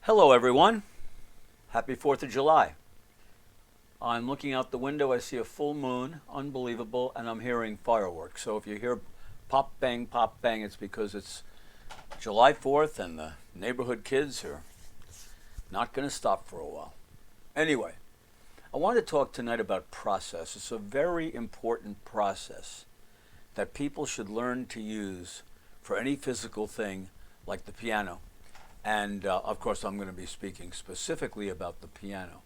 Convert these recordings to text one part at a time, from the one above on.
Hello, everyone. Happy 4th of July. I'm looking out the window. I see a full moon, unbelievable, and I'm hearing fireworks. So if you hear pop, bang, it's because it's July 4th and the neighborhood kids are not going to stop for a while. Anyway, I want to talk tonight about process. It's a very important process that people should learn to use for any physical thing like the piano. And of course, I'm going to be speaking specifically about the piano.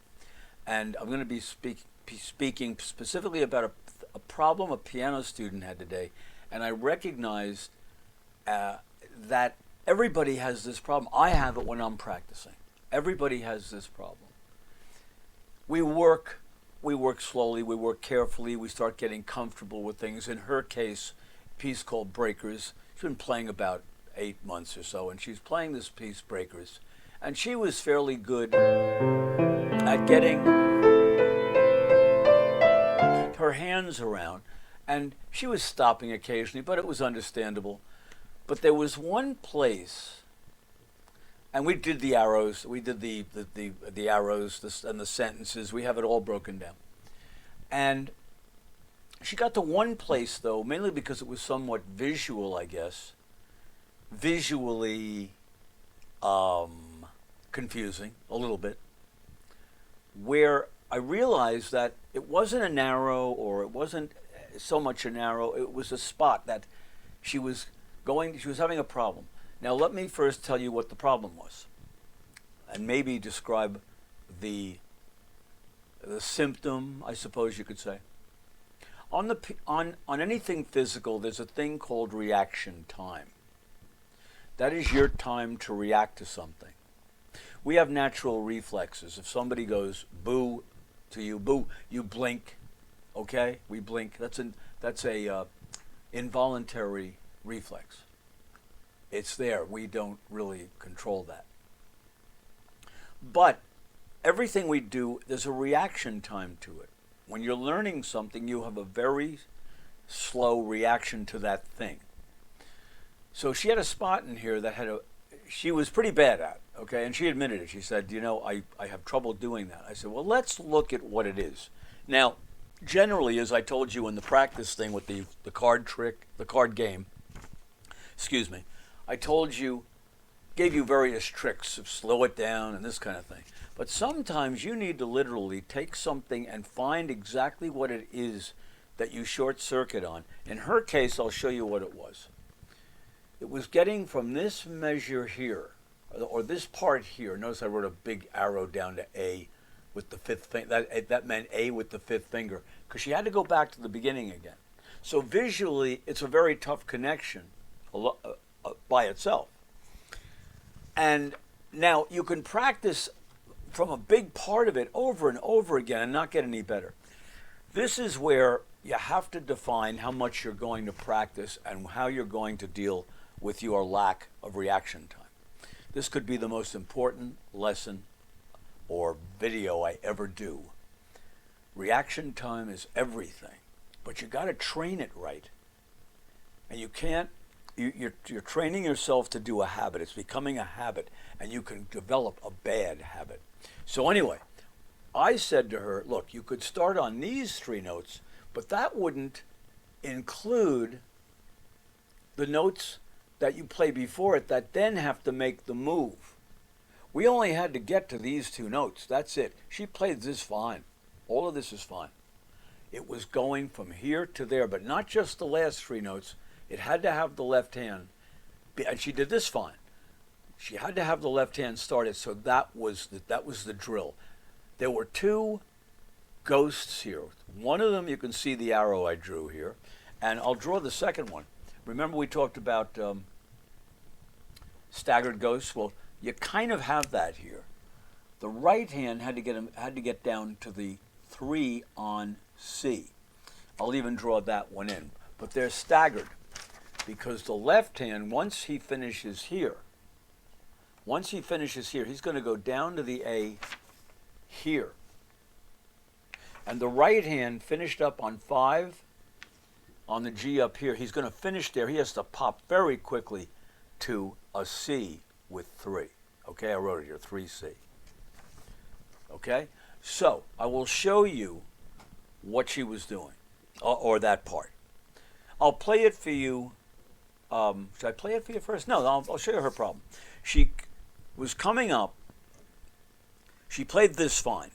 And I'm going to be speaking specifically about a problem a piano student had today. And I recognized that everybody has this problem. I have it when I'm practicing. Everybody has this problem. We work slowly, we work carefully, we start getting comfortable with things. In her case, a piece called Breakers. She's been playing about 8 months or so, and she's playing this piece, Breakers. And she was fairly good at getting her hands around, and she was stopping occasionally, but it was understandable. But there was one place, and we did the arrows, we did the arrows and the sentences, we have it all broken down. And she got to one place, though, mainly because it was somewhat visual, I guess, visually confusing a little bit, where I realized that it wasn't a narrow, or it wasn't so much a narrow, it was a spot that she was having a problem. Now let me first tell you what the problem was, and maybe describe the symptom, I suppose you could say. On anything physical, there's a thing called reaction time. That is your time to react to something. We have natural reflexes. If somebody goes boo to you, boo, you blink. Okay, we blink. That's a involuntary reflex. It's there. We don't really control that. But everything we do, there's a reaction time to it. When you're learning something, you have a very slow reaction to that thing. So she had a spot in here that she was pretty bad at, okay? And she admitted it. She said, I have trouble doing that. I said, well, let's look at what it is. Now, generally, as I told you in the practice thing with the card trick, the card game, I gave you various tricks of slow it down and this kind of thing. But sometimes you need to literally take something and find exactly what it is that you short circuit on. In her case, I'll show you what it was. It was getting from this measure here, or this part here. Notice I wrote a big arrow down to A with the fifth finger. That meant A with the fifth finger, because she had to go back to the beginning again. So visually, it's a very tough connection by itself. And now you can practice from a big part of it over and over again and not get any better. This is where you have to define how much you're going to practice and how you're going to deal with your lack of reaction time. This could be the most important lesson or video I ever do. Reaction time is everything, but you got to train it right. And you can't, you're training yourself to do a habit. It's becoming a habit, and you can develop a bad habit. So anyway, I said to her, look, you could start on these 3 notes, but that wouldn't include the notes that you play before it that then have to make the move. We only had to get to these 2 notes. That's it. She played this fine. All of this is fine. It was going from here to there, but not just the last 3 notes. It had to have the left hand, and she did this fine. She had to have the left hand started, so that was the drill. There were 2 ghosts here. One of them, you can see the arrow I drew here, and I'll draw the second one. Remember we talked about staggered ghosts? Well, you kind of have that here. The right hand had to get down to the 3 on C. I'll even draw that one in. But they're staggered because the left hand, once he finishes here, he's going to go down to the A here. And the right hand finished up on 5 on the G up here. He's going to finish there. He has to pop very quickly to a C with 3. Okay, I wrote it here, 3C. Okay, so I will show you what she was doing, or that part. I'll play it for you. Should I play it for you first? No, I'll show you her problem. She was coming up. She played this fine.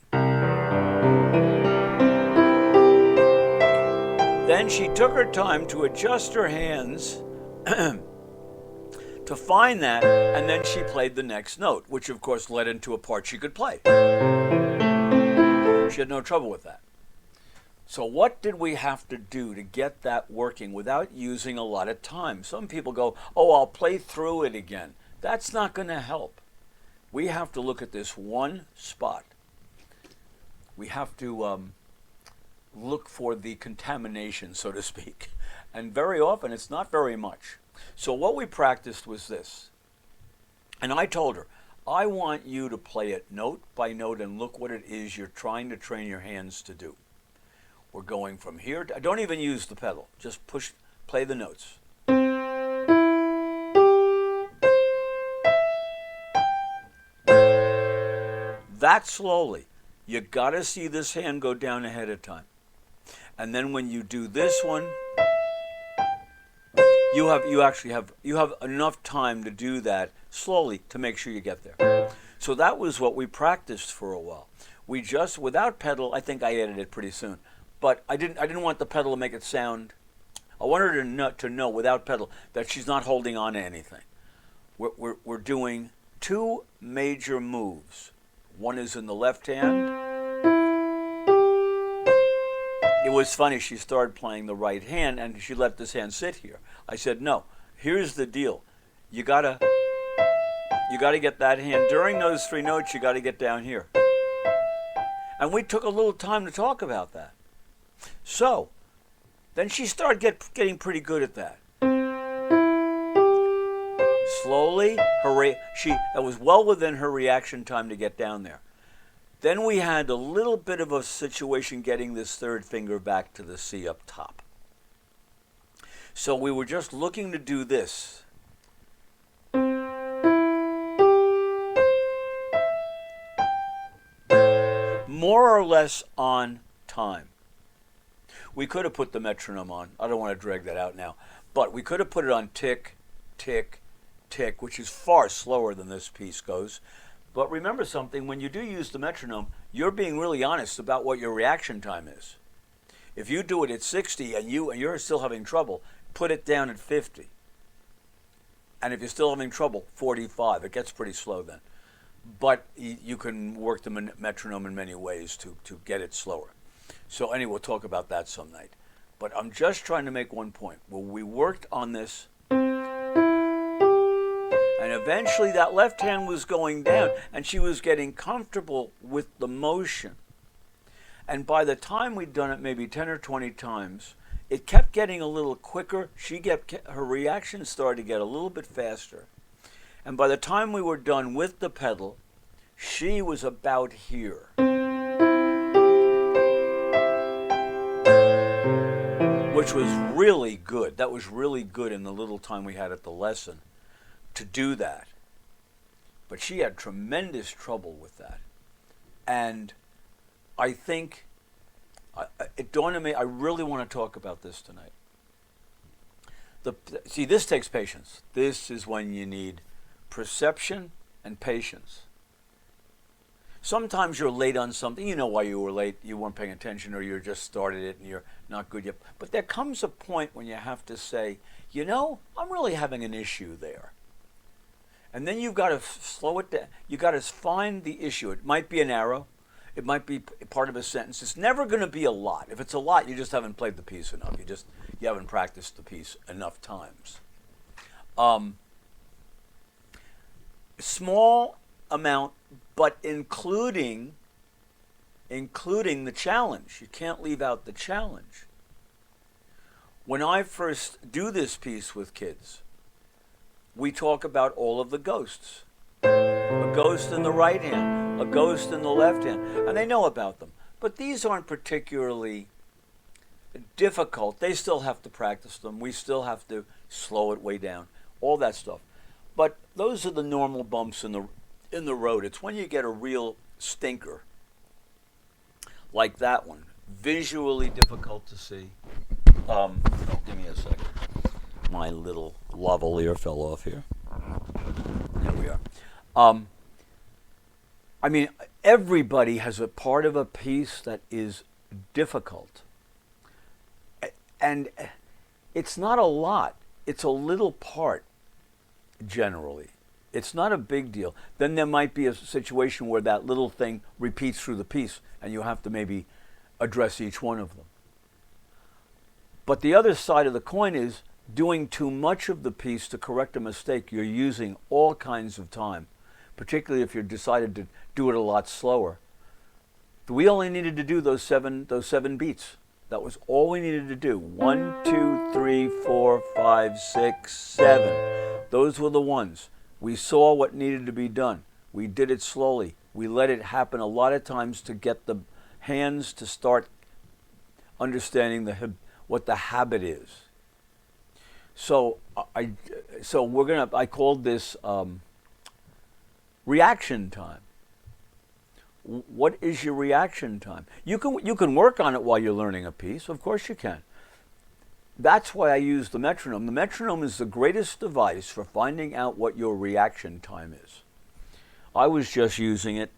Then she took her time to adjust her hands to find that, and then she played the next note, which of course led into a part she could play. She had no trouble with that. So what did we have to do to get that working without using a lot of time? Some people go, oh, I'll play through it again. That's not going to help. We have to look at this one spot. We have to look for the contamination, so to speak. And very often it's not very much. So what we practiced was this. And I told her, I want you to play it note by note and look what it is you're trying to train your hands to do. We're going from here to, don't even use the pedal. Just play the notes. That slowly. You got to see this hand go down ahead of time. And then when you do this one, you have enough time to do that slowly to make sure you get there. So that was what we practiced for a while. We just, without pedal, I think I added it pretty soon. But I didn't want the pedal to make it sound. I wanted her to know without pedal that she's not holding on to anything. We're doing two major moves. One is in the left hand. It was funny, she started playing the right hand and she let this hand sit here. I said, no, here's the deal. You gotta get that hand. During those three notes, you gotta get down here. And we took a little time to talk about that. So, then she started getting pretty good at that. Slowly, it was well within her reaction time to get down there. Then we had a little bit of a situation getting this third finger back to the C up top. So we were just looking to do this. More or less on time. We could have put the metronome on. I don't want to drag that out now. But we could have put it on tick, tick, tick, which is far slower than this piece goes. But remember something, when you do use the metronome, you're being really honest about what your reaction time is. If you do it at 60 and you're still having trouble, put it down at 50. And if you're still having trouble, 45. It gets pretty slow then. But you can work the metronome in many ways to get it slower. So anyway, we'll talk about that some night. But I'm just trying to make one point. Well, we worked on this, and eventually that left hand was going down, and she was getting comfortable with the motion. And by the time we'd done it maybe 10 or 20 times, it kept getting a little quicker. Her reaction started to get a little bit faster. And by the time we were done with the pedal, she was about here. Which was really good. That was really good in the little time we had at the lesson to do that. But she had tremendous trouble with that. And I think, it dawned on me, I really want to talk about this tonight. See, this takes patience. This is when you need perception and patience. Sometimes you're late on something. You know why you were late. You weren't paying attention, or you just started it and you're not good yet. But there comes a point when you have to say, you know, I'm really having an issue there. And then you've got to slow it down. You've got to find the issue. It might be an arrow. It might be part of a sentence. It's never going to be a lot. If it's a lot, you just haven't played the piece enough. You haven't practiced the piece enough times. Small amount, but including the challenge. You can't leave out the challenge. When I first do this piece with kids, we talk about all of the ghosts. A ghost in the right hand, a ghost in the left hand, and they know about them. But these aren't particularly difficult. They still have to practice them. We still have to slow it way down, all that stuff. But those are the normal bumps in in the road. It's when you get a real stinker, like that one. Visually difficult to see. Oh, give me a second. My little lavalier fell off here. There we are. I mean, everybody has a part of a piece that is difficult. And it's not a lot. It's a little part, generally. It's not a big deal. Then there might be a situation where that little thing repeats through the piece, and you have to maybe address each one of them. But the other side of the coin is doing too much of the piece to correct a mistake. You're using all kinds of time, particularly if you decided to do it a lot slower. We only needed to do those seven beats. That was all we needed to do. 1, 2, 3, 4, 5, 6, 7. Those were the ones. We saw what needed to be done. We did it slowly. We let it happen a lot of times to get the hands to start understanding what the habit is. So I called this reaction time. What is your reaction time? You can work on it while you're learning a piece. Of course you can. That's why I use the metronome. The metronome is the greatest device for finding out what your reaction time is. I was just using it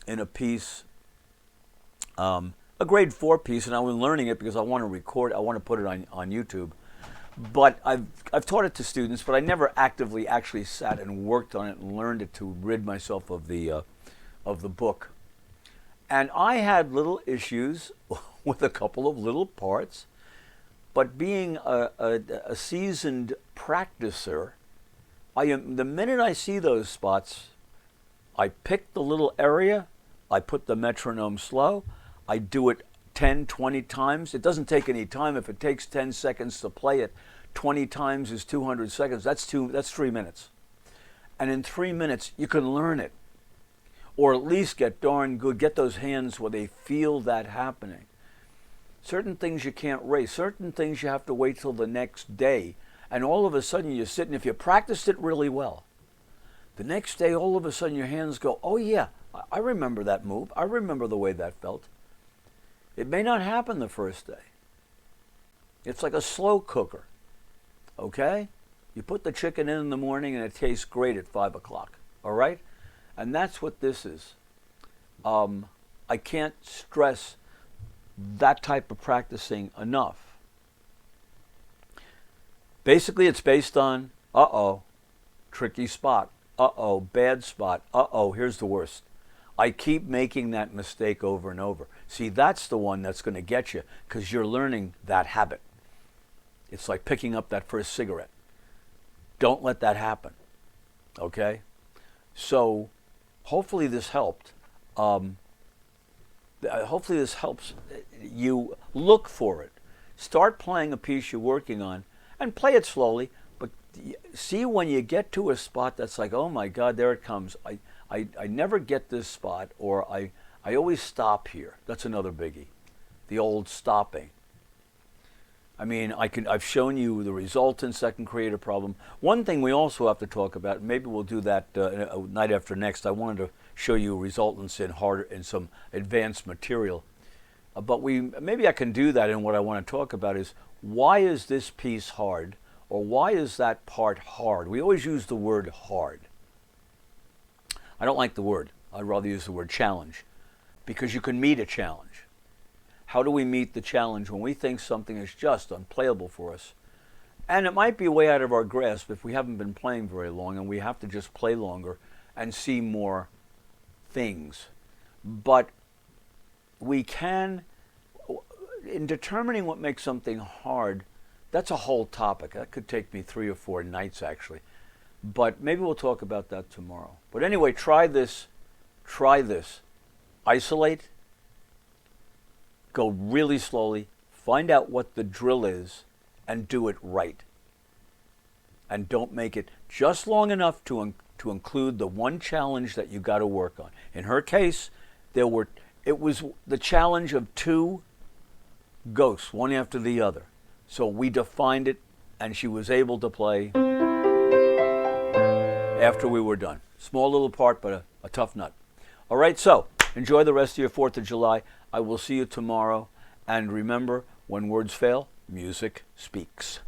in a piece, a grade 4 piece, and I was learning it because I want to record. I want to put it on YouTube. But I've taught it to students, but I never actively actually sat and worked on it and learned it to rid myself of the book. And I had little issues with a couple of little parts, but being a seasoned practicer, the minute I see those spots, I pick the little area, I put the metronome slow, I do it 10, 20 times. It doesn't take any time. If it takes 10 seconds to play it, 20 times is 200 seconds. That's 3 minutes. And in 3 minutes, you can learn it. Or at least get darn good, get those hands where they feel that happening. Certain things you can't race. Certain things you have to wait till the next day. And all of a sudden you're sitting, if you practiced it really well, the next day all of a sudden your hands go, oh yeah, I remember that move. I remember the way that felt. It may not happen the first day. It's like a slow cooker, okay? You put the chicken in the morning and it tastes great at 5 o'clock, all right? And that's what this is. I can't stress that type of practicing enough. Basically, it's based on, tricky spot. Bad spot. Here's the worst. I keep making that mistake over and over. See, that's the one that's going to get you because you're learning that habit. It's like picking up that first cigarette. Don't let that happen, okay? So hopefully this helped. Hopefully this helps you look for it. Start playing a piece you're working on and play it slowly, but see when you get to a spot that's like, oh my God, there it comes. I never get this spot, or I always stop here. That's another biggie, the old stopping. I mean, I've shown you the resultant second creative problem. One thing we also have to talk about, maybe we'll do that night after next. I wanted to show you resultants in some advanced material, but maybe I can do that. And what I want to talk about is, why is this piece hard, or why is that part hard? We always use the word hard. I don't like the word. I'd rather use the word challenge, because you can meet a challenge. How do we meet the challenge when we think something is just unplayable for us? And it might be way out of our grasp if we haven't been playing very long and we have to just play longer and see more things. But we can, in determining what makes something hard, that's a whole topic. That could take me 3 or 4 nights actually. But maybe we'll talk about that tomorrow. But anyway, try this. Try this. Isolate. Go really slowly. Find out what the drill is and do it right. And don't make it just long enough to include the one challenge that you got to work on. In her case, it was the challenge of 2 ghosts, one after the other. So we defined it, and she was able to play after we were done. Small little part, but A tough nut. All right, so enjoy the rest of your 4th of July. I will see you tomorrow. And remember, when words fail, music speaks.